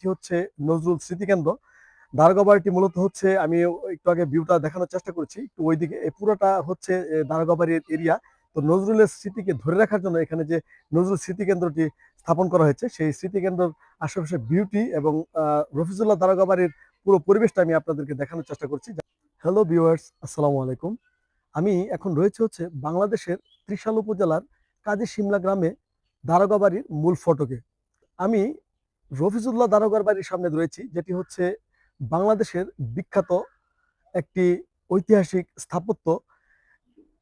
এটি হচ্ছে নজরুল স্মৃতিকেন্দ্র। দারোগা বাড়িটি মূলত হচ্ছে, আমি একটু আগে ভিউটা দেখানোর চেষ্টা করছি, একটু ওইদিকে এই পুরোটা হচ্ছে দারোগা বাড়ির এরিয়া। তো নজরুলের স্মৃতিকে ধরে রাখার জন্য এখানে যে নজরুল স্মৃতিকেন্দ্রটি স্থাপন করা হয়েছে, সেই স্মৃতিকেন্দ্রের আশেপাশে বিউটি এবং রফিজুল্লাহ দারোগা বাড়ির পুরো পরিবেশটা আমি আপনাদেরকে দেখানোর চেষ্টা করছি। হ্যালো ভিউয়ার্স, আসসালামু আলাইকুম। আমি এখন রয়েছে হচ্ছে বাংলাদেশের ত্রিশাল উপজেলার কাজী শিমলা গ্রামে দারোগা বাড়ির মূল ফটকে। আমি রফিজুল্লাহ দারোগার বাড়ির সামনে রয়েছি, যেটি হচ্ছে বাংলাদেশের বিখ্যাত একটি ঐতিহাসিক স্থাপত্য।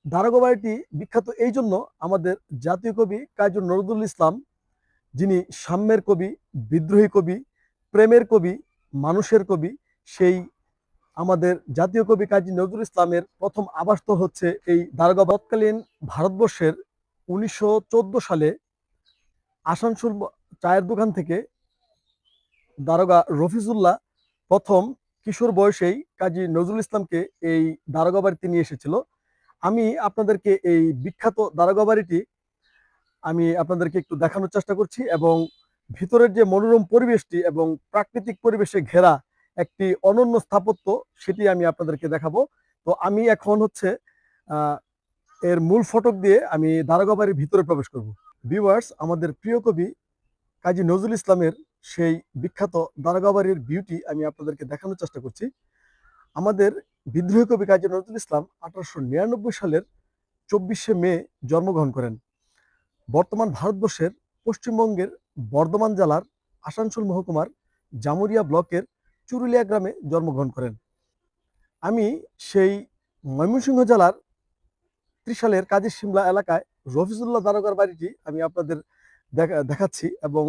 দারোগা বাড়িটি বিখ্যাত এই জন্য, আমাদের জাতীয় কবি কাজী নজরুল ইসলাম, যিনি সাম্যের কবি, বিদ্রোহী কবি, প্রেমের কবি, মানুষের কবি, সেই আমাদের জাতীয় কবি কাজী নজরুল ইসলামের প্রথম আবাসস্থল হচ্ছে এই দারোগা। তৎকালীন ভারতবর্ষের 1914 সালে আসানসোল চায়ের দোকান থেকে দারোগা রফিজুল্লাহ প্রথম কিশোর বয়সেই কাজী নজরুল ইসলামকে এই দারোগা বাড়িতে নিয়ে এসেছিল। আমি আপনাদেরকে এই বিখ্যাত দারোগা বাড়িটি আমি আপনাদেরকে একটু দেখানোর চেষ্টা করছি, এবং ভিতরের যে মনোরম পরিবেশটি এবং প্রাকৃতিক পরিবেশে ঘেরা একটি অনন্য স্থাপত্য, সেটি আমি আপনাদেরকে দেখাবো। তো আমি এখন হচ্ছে আহ, এর মূল ফটক দিয়ে আমি দারোগা বাড়ির ভিতরে প্রবেশ করব। ভিউয়ার্স, আমাদের প্রিয় কবি কাজী নজরুল ইসলামের সেই বিখ্যাত দারোগা বাড়ির বিউটি আমি আপনাদেরকে দেখানোর চেষ্টা করছি। আমাদের বিদ্রোহী কবি কাজী নজরুল ইসলাম 1899 সালের 24শে মে জন্মগ্রহণ করেন। বর্তমান ভারতবর্ষের পশ্চিমবঙ্গের বর্ধমান জেলার আসানসোল মহকুমার জামুরিয়া ব্লকের চুরুলিয়া গ্রামে জন্মগ্রহণ করেন। আমি সেই ময়মনসিংহ জেলার ত্রিশালের কাজী শিমলা এলাকায় রফিজুল্লাহ দারোগার বাড়িটি আমি আপনাদের দেখাচ্ছি, এবং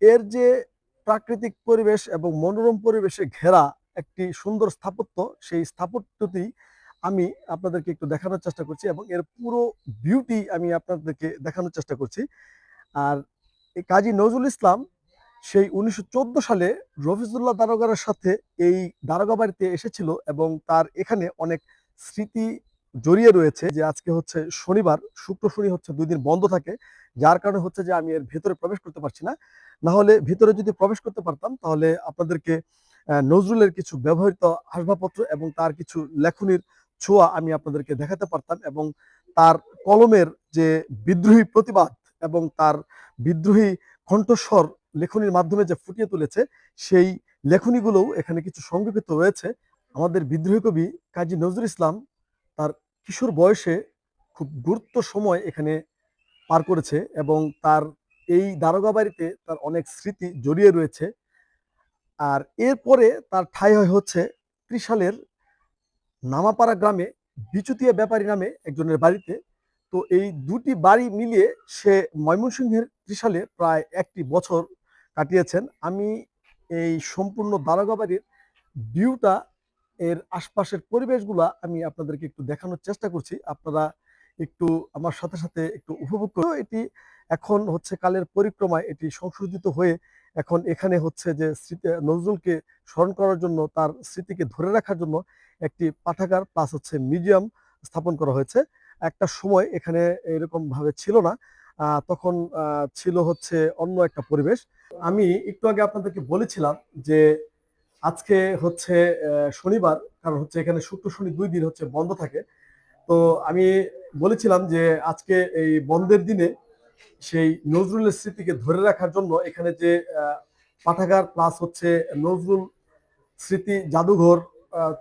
এর যে প্রাকৃতিক পরিবেশ এবং মনোরম পরিবেশে ঘেরা একটি সুন্দর স্থাপত্য, সেই স্থাপত্যটি আমি আপনাদেরকে একটু দেখানোর চেষ্টা করছি, এবং এর পুরো বিউটি আমি আপনাদেরকে দেখানোর চেষ্টা করছি। আর এই কাজী নজরুল ইসলাম সেই 1914 সালে রফিজুল্লাহ দারোগারের সাথে এই দারোগা বাড়িতে এসেছিল, এবং তার এখানে অনেক স্মৃতি জড়িয়ে রয়েছে। যে আজকে হচ্ছে শনিবার, শুক্র শনি হচ্ছে 2 দিন বন্ধ থাকে, যার কারণে হচ্ছে যে আমি এর ভেতরে প্রবেশ করতে পারছি না। না হলে ভিতরে যদি প্রবেশ করতে পারতাম, তাহলে আপনাদেরকে নজরুলের কিছু ব্যবহৃত আসবাবপত্র এবং তার কিছু লেখনীর ছোঁয়া আমি আপনাদেরকে দেখাতে পারতাম, এবং তার কলমের যে বিদ্রোহী প্রতিবাদ এবং তার বিদ্রোহী কণ্ঠস্বর লেখনীর মাধ্যমে যে ফুটিয়ে তুলেছে, সেই লেখনীগুলোও এখানে কিছু সংরক্ষিত রয়েছে। আমাদের বিদ্রোহী কবি কাজী নজরুল ইসলাম তার কিশোর বয়সে খুব গুরুত্ব সময় এখানে পার করেছে, এবং তার এই দারোগা বাড়িতে তার অনেক স্মৃতি জড়িয়ে রয়েছে। আর এরপরে তার ঠাঁই হয় হচ্ছে ত্রিশালের নামাপাড়া গ্রামে বিচুতিয়া ব্যাপারী নামে একজনের বাড়িতে। তো এই দুটি বাড়ি মিলিয়ে সে ময়মনসিংহের ত্রিশালে প্রায় 1টি বছর কাটিয়েছেন। আমি এই সম্পূর্ণ দারোগা বাড়ির ভিউটা, এর আশপাশের পরিবেশগুলা আমি আপনাদেরকে একটু দেখানোর চেষ্টা করছি। আপনারা একটু আমার সাথে সাথে একটু উপভোগ করো। এটি এখন হচ্ছে কালের পরিক্রমায় এটি সংশোধিত হয়ে এখন এখানে হচ্ছে যে স্মৃতি, নজরুলকে স্মরণ করার জন্য, তার স্মৃতিকে ধরে রাখার জন্য একটি পাঠাগার প্লাস হচ্ছে মিউজিয়াম স্থাপন করা হয়েছে। একটা সময় এখানে এরকম ভাবে ছিল না, তখন ছিল হচ্ছে অন্য একটা পরিবেশ। আমি একটু আগে আপনাদেরকে বলেছিলাম যে আজকে হচ্ছে শনিবার, কারণ হচ্ছে এখানে শুক্র শনি 2 দিন হচ্ছে বন্ধ থাকে। তো আমি বলেছিলাম যে আজকে এই বন্ধের দিনে সেই নজরুলের স্মৃতিকে ধরে রাখার জন্য এখানে যে পাঠাগার প্লাস হচ্ছে নজরুল স্মৃতি জাদুঘর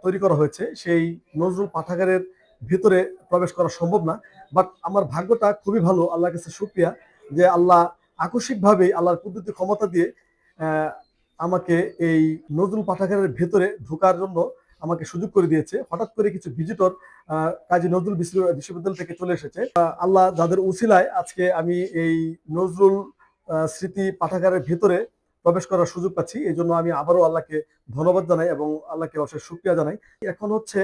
তৈরি করা হয়েছে, সেই নজরুল পাঠাগারের ভিতরে প্রবেশ করা সম্ভব না। বাট আমার ভাগ্যটা খুবই ভালো, আল্লাহর কাছে শুকরিয়া যে আল্লাহ আকস্মিকভাবে আল্লাহর কুদরতি ক্ষমতা দিয়ে আহ, আমাকে এই নজরুল পাঠাগারের ভেতরে ঢোকার জন্য আমাকে সুযোগ করে দিয়েছে। হঠাৎ করে কিছু ভিজিটর কাজী নজরুল বিশ্ববিদ্যালয় থেকে চলে এসেছে। আল্লাহ যাদের উসিলায় আজকে আমি এই নজরুল স্মৃতি পাঠাগারের ভেতরে প্রবেশ করার সুযোগ পাচ্ছি, এই জন্য আমি আবারও আল্লাহকে ধন্যবাদ জানাই এবং আল্লাহকে অশেষ শুকরিয়া জানাই। এখন হচ্ছে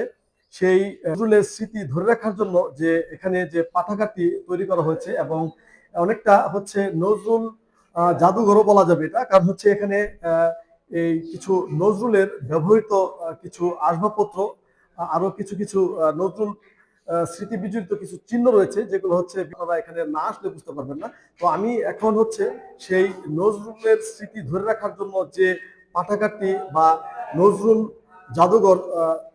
সেই নজরুলের স্মৃতি ধরে রাখার জন্য যে এখানে যে পাঠাগারটি তৈরি করা হয়েছে, এবং অনেকটা হচ্ছে নজরুল জাদুঘরও বলা যাবে এটা, কারণ হচ্ছে এখানে এই কিছু নজরুলের ব্যবহৃত কিছু আসবাবপত্র, আরো কিছু কিছু নজরুল স্মৃতি বিজড়িত কিছু চিহ্ন রয়েছে, যেগুলো হচ্ছে আপনারা এখানে না আসলে বুঝতে পারবেন না। তো আমি এখন হচ্ছে সেই নজরুলের স্মৃতি ধরে রাখার জন্য যে পাঠাগারটি বা নজরুল জাদুঘর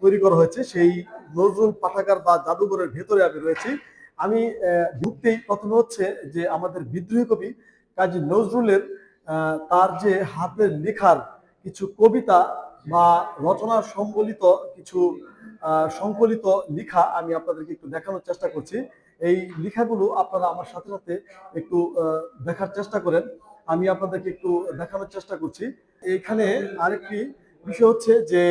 তৈরি করা হয়েছে। সেই নজরুল পাঠাগার বা জাদুঘরের ভেতরে আমি রয়েছি। আমি ঢুকতেই প্রথমে হচ্ছে যে আমাদের বিদ্রোহী কবি কাজী নজরুলের তার যে হাতের লেখার কিছু কবিতা বা রচনা সম্বলিত কিছু সংকলিত লেখা আমি আপনাদেরকে একটু দেখানোর চেষ্টা করছি। এই লেখাগুলো আপনারা আমার সাথে সাথে একটু দেখার চেষ্টা করেন। আমি আপনাদেরকে একটু দেখানোর চেষ্টা করছি। এইখানে আরেকটি বিষয় হচ্ছে যে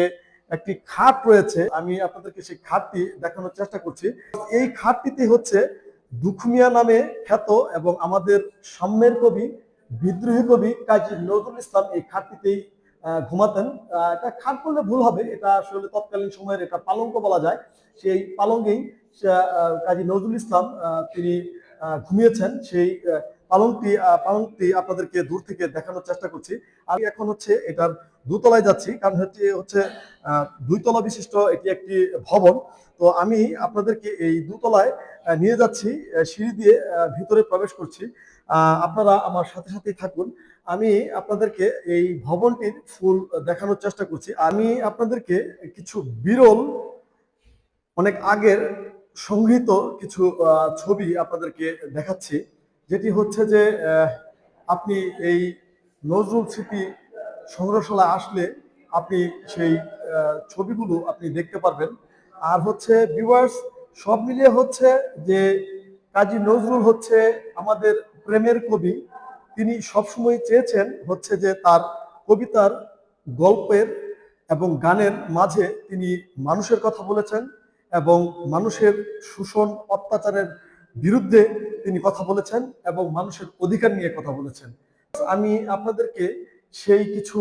একটি খাট রয়েছে, আমি আপনাদেরকে সেই খাটটি দেখানোর চেষ্টা করছি। এই খাটটিতে হচ্ছে দুখমিয়া নামে খ্যাত এবং আমাদের সাম্যের কবি বিদ্রোহী কবি কাজী নজরুল ইসলাম এই খাটটিতেই ঘুমাতেন। এটা খাট বললে ভুল হবে, এটা আসলে তৎকালীন সময়ের এটা পালঙ্ক বলা যায়। সেই পালঙ্কেই কাজী নজরুল ইসলাম তিনি ঘুমিয়েছেন। সেই পালঙ্কটি আপনাদেরকে দূর থেকে দেখানোর চেষ্টা করছি। আমি এখন হচ্ছে এটার দোতলায় যাচ্ছি, কারণ হচ্ছে 2 তলা বিশিষ্ট এটি একটি ভবন। তো আমি আপনাদেরকে এই দোতলায় নিয়ে যাচ্ছি, সিঁড়ি দিয়ে ভিতরে প্রবেশ করছি। আপনারা আমার সাথে সাথেই থাকুন। আমি আপনাদেরকে এই ভবনটির ফুল দেখানোর চেষ্টা করছি। আমি আপনাদেরকে কিছু বিরল অনেক আগের সংগৃহীত কিছু ছবি আপনাদেরকে দেখাচ্ছি, যেটি হচ্ছে যে আপনি এই নজরুল স্মৃতি সংগ্রহশালায় আসলে আপনি সেই ছবিগুলো আপনি দেখতে পারবেন। আর হচ্ছে ভিউয়ার্স, সব মিলিয়ে হচ্ছে যে কাজী নজরুল হচ্ছে আমাদের প্রেমের কবি। তিনি সবসময় চেয়েছেন হচ্ছে যে তার কবিতার, গল্পের এবং গানের মাঝে তিনি মানুষের কথা বলেছেন এবং মানুষের শোষণ অত্যাচারের বিরুদ্ধে তিনি কথা বলেছেন এবং মানুষের অধিকার নিয়ে কথা বলেছেন। আমি আপনাদেরকে সেই কিছু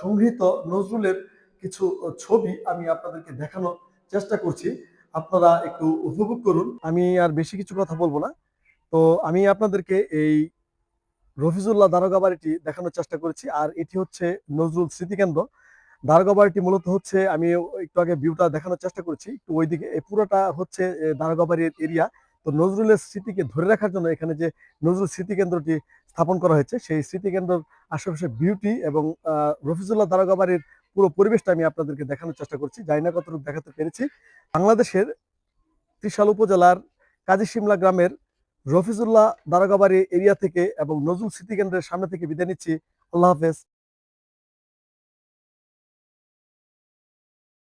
সংগৃহীত নজরুলের কিছু ছবি আমি আপনাদেরকে দেখানোর চেষ্টা করছি। আপনারা একটু উপভোগ করুন। আমি আর বেশি কিছু কথা বলবো না। তো আমি আপনাদেরকে এই রফিজুল্লাহ দারোগা বাড়িটি দেখানোর চেষ্টা করেছি। আর এটি হচ্ছে নজরুল স্মৃতিকেন্দ্র। দারোগা বাড়িটি মূলত হচ্ছে, আমি একটু আগে ভিউটা দেখানোর চেষ্টা করছি, একটু ওইদিকে এই পুরোটা হচ্ছে দারোগা বাড়ির এরিয়া। তো নজরুলের স্মৃতিকে ধরে রাখার জন্য এখানে যে নজরুল স্মৃতিকেন্দ্রটি স্থাপন করা হয়েছে, সেই স্মৃতিকেন্দ্রের আশেপাশে বিউটি এবং রফিজুল্লাহ দারোগা বাড়ির পুরো পরিবেশটা আমি আপনাদেরকে দেখানোর চেষ্টা করছি। জানি না কতটুকু দেখাতে পেরেছি। বাংলাদেশের ত্রিশাল উপজেলার কাজী শিমলা গ্রামের রফিজুল্লাহ দারোগা বাড়ি এরিয়া থেকে এবং নজরুল স্মৃতিকেন্দ্রের সামনে থেকে বিদায় নিচ্ছি। আল্লাহ হাফেজ।